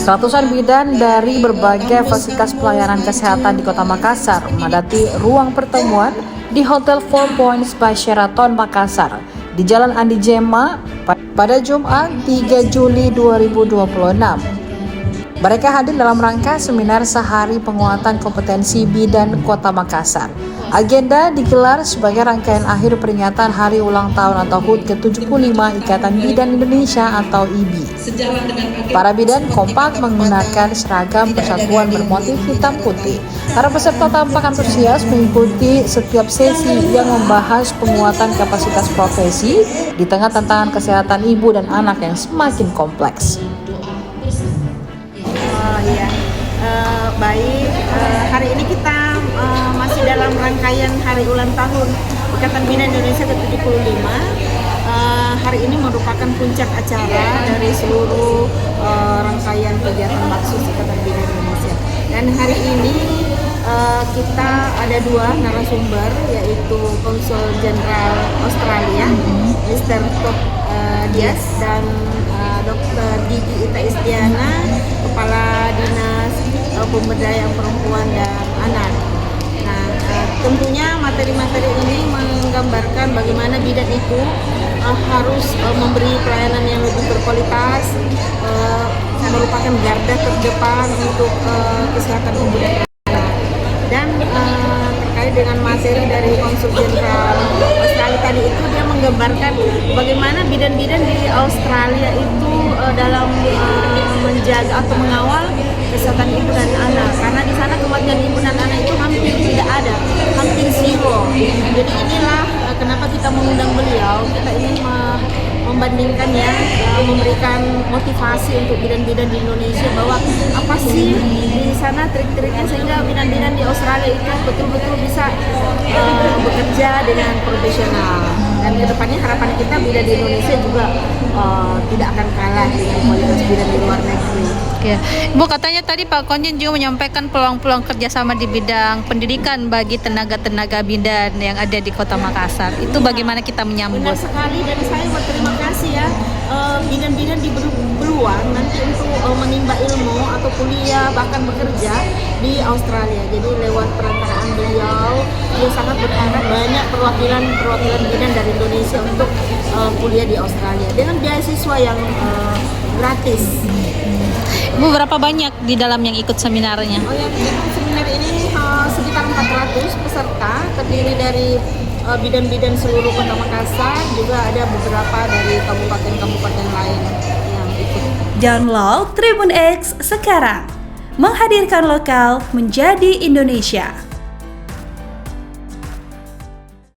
Ratusan bidan dari berbagai fasilitas pelayanan kesehatan di Kota Makassar memadati ruang pertemuan di Hotel Four Points by Sheraton Makassar di Jalan Andi Jema pada Jumat 3 Juli 2026. Mereka hadir dalam rangka seminar sehari penguatan kompetensi bidan Kota Makassar. Agenda digelar sebagai rangkaian akhir peringatan Hari Ulang Tahun atau HUT ke-75 Ikatan Bidan Indonesia atau IBI. Para bidan kompak menggunakan seragam persatuan bermotif hitam putih. Para peserta tampak antusias mengikuti setiap sesi yang membahas penguatan kapasitas profesi di tengah tantangan kesehatan ibu dan anak yang semakin kompleks. Hari ini kita masih dalam rangkaian Hari Ulang Tahun Ikatan Bidan Indonesia ke-75. Hari ini merupakan puncak acara dari seluruh rangkaian kegiatan Baksus Ikatan Bidan Indonesia. Dan hari ini kita ada dua narasumber, yaitu Konsul Jenderal Australia, Mr. Todd Dias, dan Dr. Didi Ita Istiana, Kepala Dinas Pemberdayaan Perempuan dan Anak. Nah, tentunya materi-materi ini menggambarkan bagaimana bidan itu harus memberi pelayanan yang lebih berkualitas, merupakan garda terdepan untuk kesehatan ibu dan anak. Dan terkait dengan materi dari Konsul Jenderal Australia tadi itu, dia menggambarkan bagaimana bidan-bidan di Australia itu dalam menjaga atau mengawal kesehatan ibu dan anak, karena di sana kematian ibu dan anak itu hampir tidak ada, hampir zero. Jadi inilah kenapa kita mengundang beliau. Kita ingin membandingkan ya, memberikan motivasi untuk bidan-bidan di Indonesia bahwa apa sih di sana trik-triknya sehingga bidan-bidan di Australia itu betul-betul bisa bekerja dengan profesional. Dan kedepannya harapan kita bidan di Indonesia juga tidak akan kalah dengan kualitas bidan di luar negeri. Oke, Bu, katanya tadi Pak Konjen juga menyampaikan peluang-peluang kerjasama di bidang pendidikan bagi tenaga-tenaga bidan yang ada di Kota Makassar. Itu bagaimana kita menyambut? Benar sekali, dan saya berterima kasih ya, bidan-bidan diberi peluang nanti untuk menimba ilmu atau kuliah bahkan bekerja di Australia. Jadi lewat perantaraan beliau, dia sangat berharap banyak perwakilan bidan dari Indonesia untuk kuliah di Australia dengan beasiswa yang gratis. Bu, berapa banyak di dalam yang ikut seminarnya? Oh, yang ikut seminar ini sekitar 400 peserta, terdiri dari bidan-bidan seluruh Kota Makassar, juga ada beberapa dari kabupaten-kabupaten lain yang ikut. Download Tribun X sekarang, menghadirkan lokal menjadi Indonesia.